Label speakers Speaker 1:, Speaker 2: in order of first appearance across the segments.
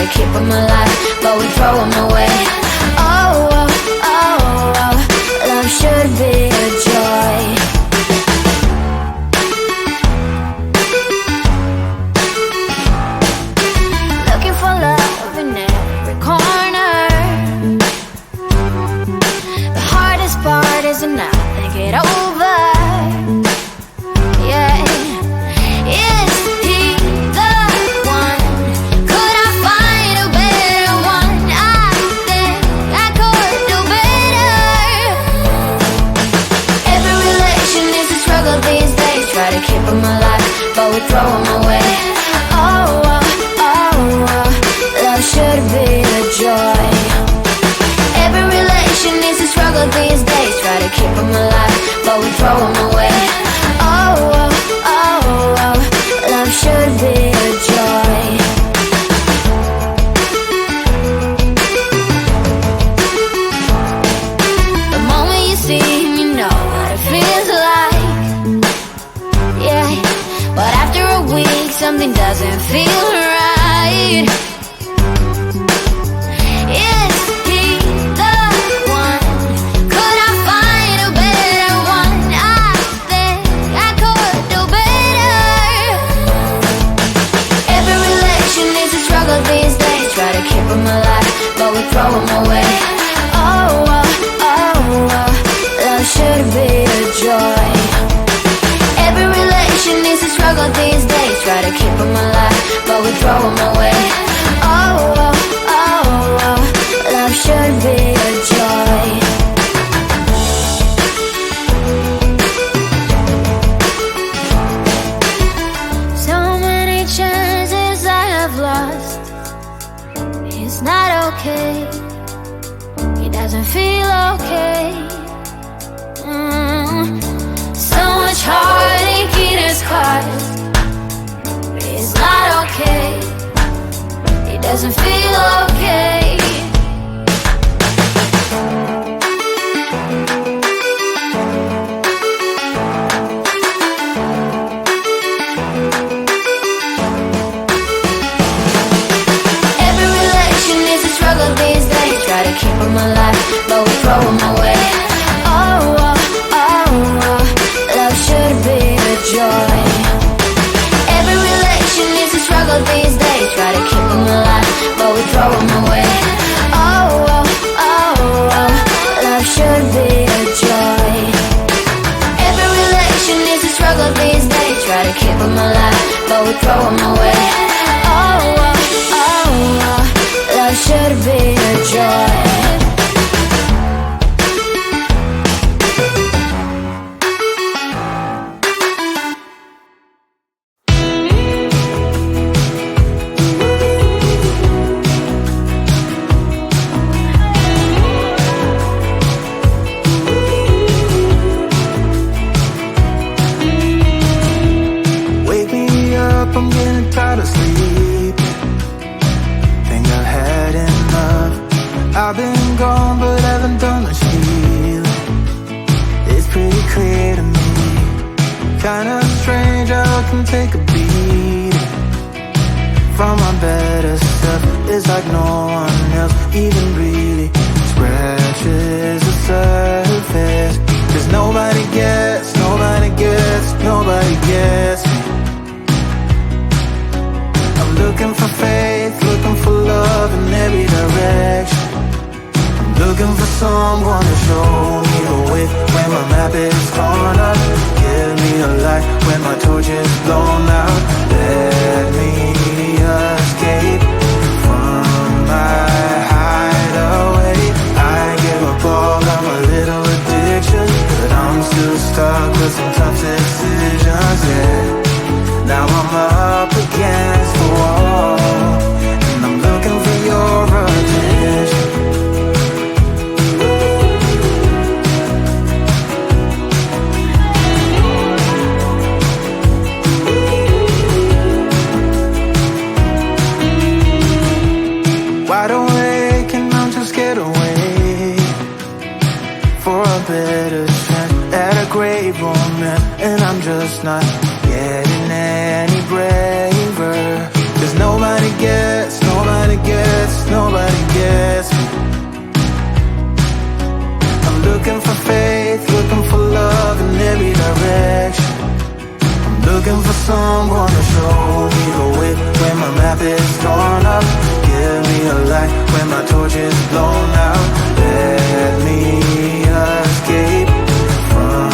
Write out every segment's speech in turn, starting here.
Speaker 1: to keep them alive, but we throw them away. Oh, oh, oh, oh, love should be a joy. Looking for love in every corner. The hardest part is to not think it over. Yeah, is he the one? Could I find a better one? I think I could do better. Every relation is a struggle these days. Try to keep them alive, but we throw them away. Oh, oh, oh, oh, love should be a joy. Every relation is a struggle these days. Try to keep them alive, but we throw them away. Oh, oh, oh, oh, love should be a joy. The moment you see him, you know what it feels like. Yeah, but after a week, something doesn't feel right. Is he the one? Could I find a better one? I think I could do better. Every relation is a struggle these days. Try to keep them alive, but we throw them away. Oh, oh, oh, oh, love should be a joy. Every relation is a struggle these days. Try to keep them alive, but we throw them away. Oh, oh, oh, oh, love should be a joy. So many chances I have lost. It's not okay. He doesn't feel okay. So much heartache it has caused. It's not okay. He doesn't feel okay. Every relation is a struggle these days. Try to keep them alive, but we throw them away. Oh, oh, oh, oh, love should be a joy. Every relation is a struggle these days. Try to keep them alive, but we throw them away. Oh, oh, oh, oh, love should be a joy. Every relation is a struggle these days. Try to keep them alive, but we throw them away. Oh, oh, oh, oh, love should be a joy.
Speaker 2: Wake me up, I'm getting tired of sleep. Think I've had enough. I've been gone, but haven't done much healing. It's pretty clear to me. Kinda strange how I can take a beating from my better self. It's like no one else even really scratches the surface. 'Cause nobody gets, nobody gets, nobody gets me. I'm looking for faith, looking for love in every direction. I'm looking for someone to show me the way when my map is torn up. Give me a light when my torch is blown out. Let me escape from my hideaway. I give up all of my little addictions, but I'm still stuck with some tough decisions, yeah. Now I'm up against the wall, and I'm looking for your attention. Wide awake and I'm just scared away for a better chance at a great romance, and I'm just not getting any braver. 'Cause nobody gets, nobody it gets, nobody gets me. I'm looking for faith, looking for love in every direction. I'm looking for someone to show me the way when my map is torn up. Give me a light when my torch is blown out. Let me escape from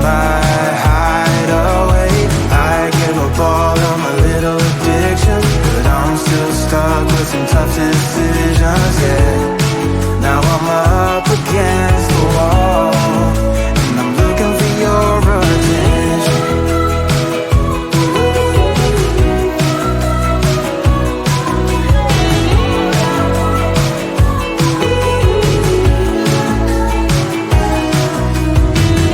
Speaker 2: my hideaway. I give up all of my little addictions, but I'm still stuck with some tough decisions, yeah. Now I'm up against the wall, and I'm looking for your attention.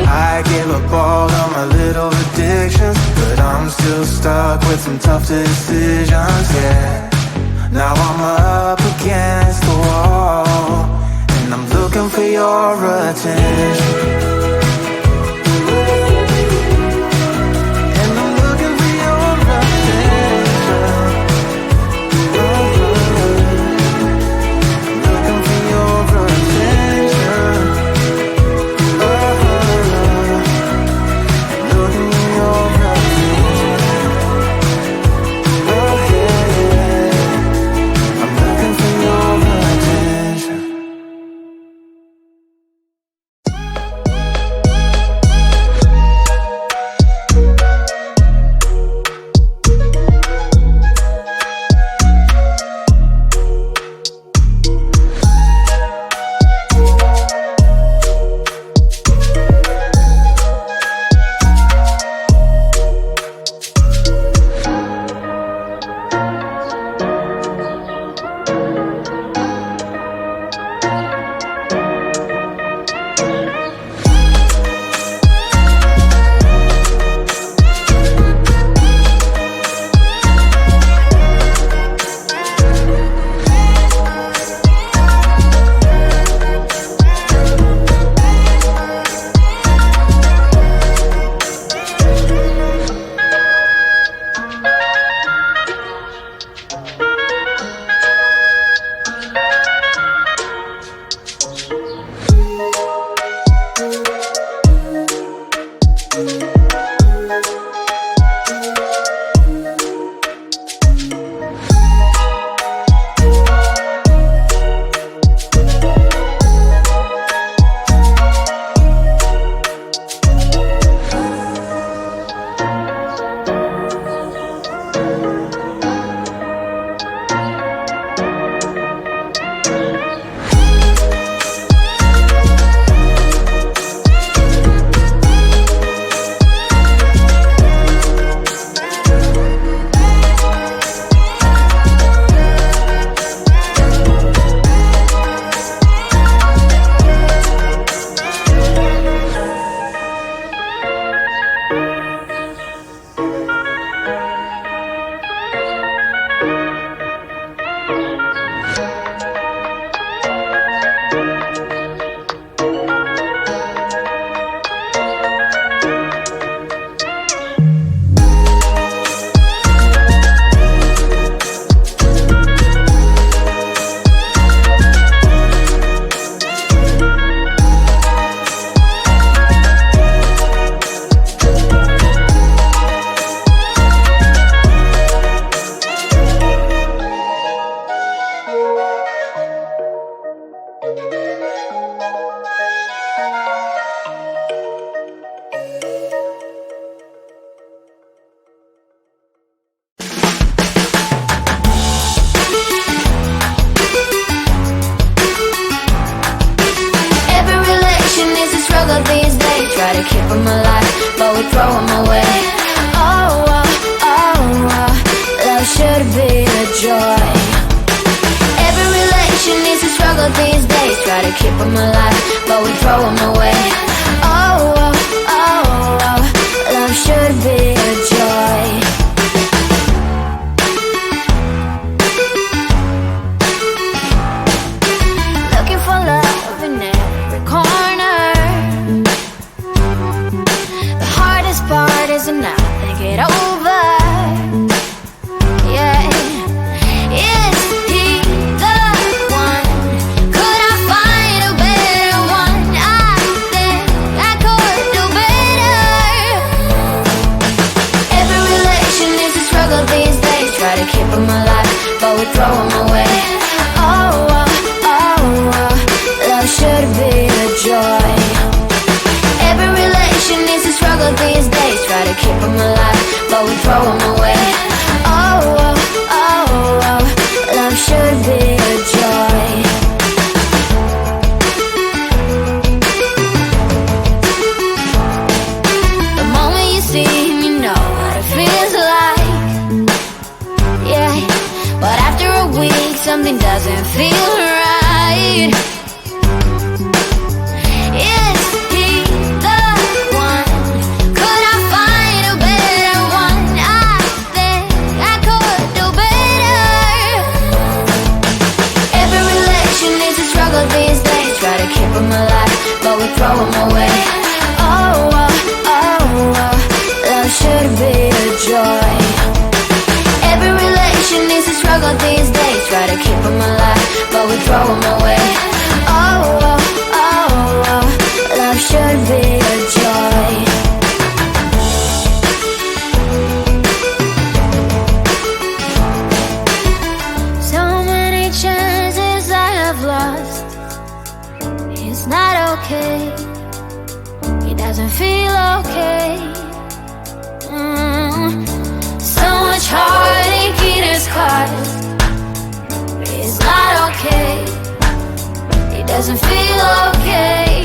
Speaker 2: I give up all of my little addictions, but I'm still stuck with some tough decisions, yeah. Now I'm up against the wall, and I'm looking for your attention. And I'm looking for your attention. I'm looking for your attention. Looking for your attention. Oh yeah, I'm looking for your attention.
Speaker 1: Yeah, it's peace. we throw them away. Oh, oh, oh, oh, love should be a joy. Every relation is a struggle these days. Try to keep them alive, but we throw them away. Oh, oh, oh, oh, love should be a joy. The moment you see him, you know what it feels like. Yeah, but after a week, something doesn't feel right. Is he the one? Could I find a better one? I think I could do better. Every relation is a struggle these days. Try to keep them alive, but we throw them away. Oh, oh, oh, oh, love should be a joy. Every relation is a struggle these days. Try to keep them alive, but we throw them away. Oh, oh, oh, oh, love should be a joy. So many chances I have lost. It's not okay. It doesn't feel okay. So much heartache in his heart. It's not okay. It doesn't feel okay.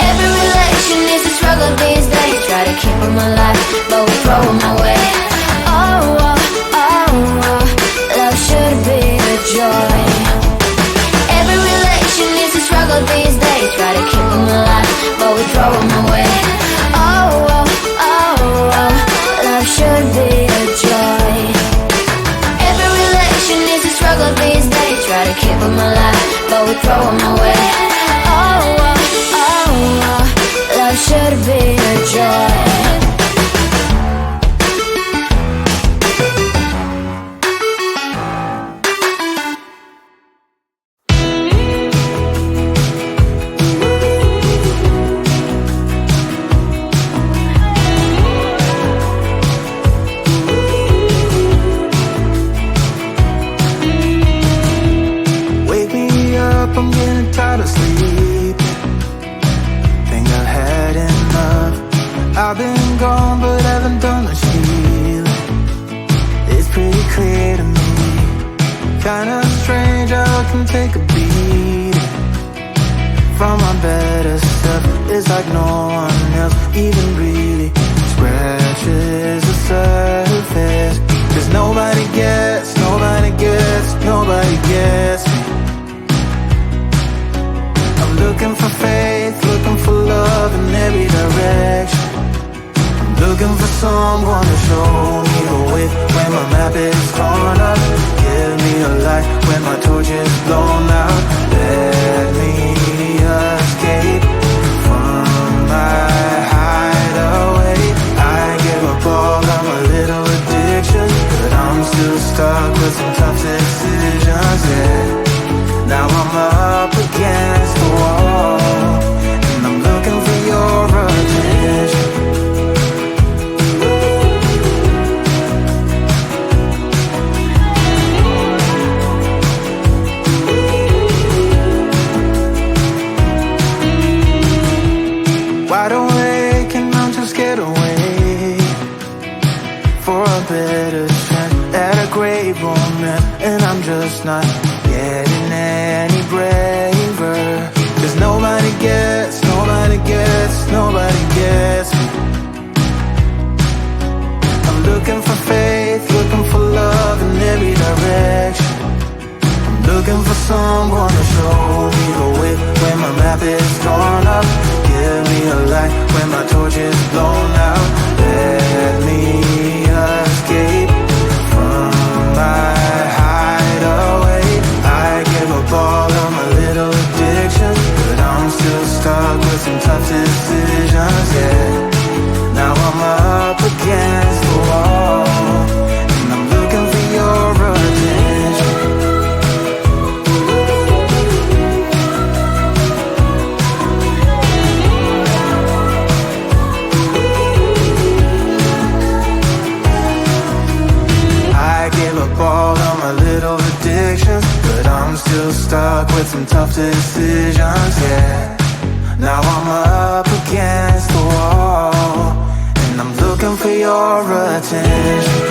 Speaker 1: Every relation is a struggle these days. Try to keep them alive, but we throw them away. Oh, oh, oh, oh, love should be a joy. Every relation is a struggle these days. Try to keep them alive, but we throw them away. Oh, oh, oh, oh, love should be a joy. Every relation is a struggle these days. Try to keep them alive, but we throw them away. Oh, oh, oh, oh, love should be a joy.
Speaker 2: Wake me up, I'm getting tired of sleep. Think I've had enough. I've been gone, but haven't done much healing. It's pretty clear to me. Kinda strange how I can take a beating from my better self. It's like no one else even really scratches the surface. 'Cause nobody gets, nobody gets, nobody gets me. I'm looking for faith, looking for love in every direction. I'm looking for someone to show me the way when my map is torn up. Give me a light when my torch is blown out. Let me escape from my hideaway. I give up all of my little addictions, but I'm still stuck with some tough decisions, yeah. Now I'm up against the wall, and I'm looking for your attention. Wide awake and I'm just scared away for a better chance at a great romance, and I'm just not getting any braver. 'Cause nobody gets, nobody gets, nobody gets me. I'm looking for faith, looking for love in every direction. I'm looking for someone to show me the way when my map is torn up. Give me a light when my torch is blown out. Let me escape from my hideaway. I give up all of my little addictions, but I'm still stuck with some tough decisions, yeah. Now I'm up against the wall, and I'm looking for your attention. still stuck with some tough decisions, yeah. Now I'm up against the wall, and I'm looking for your attention.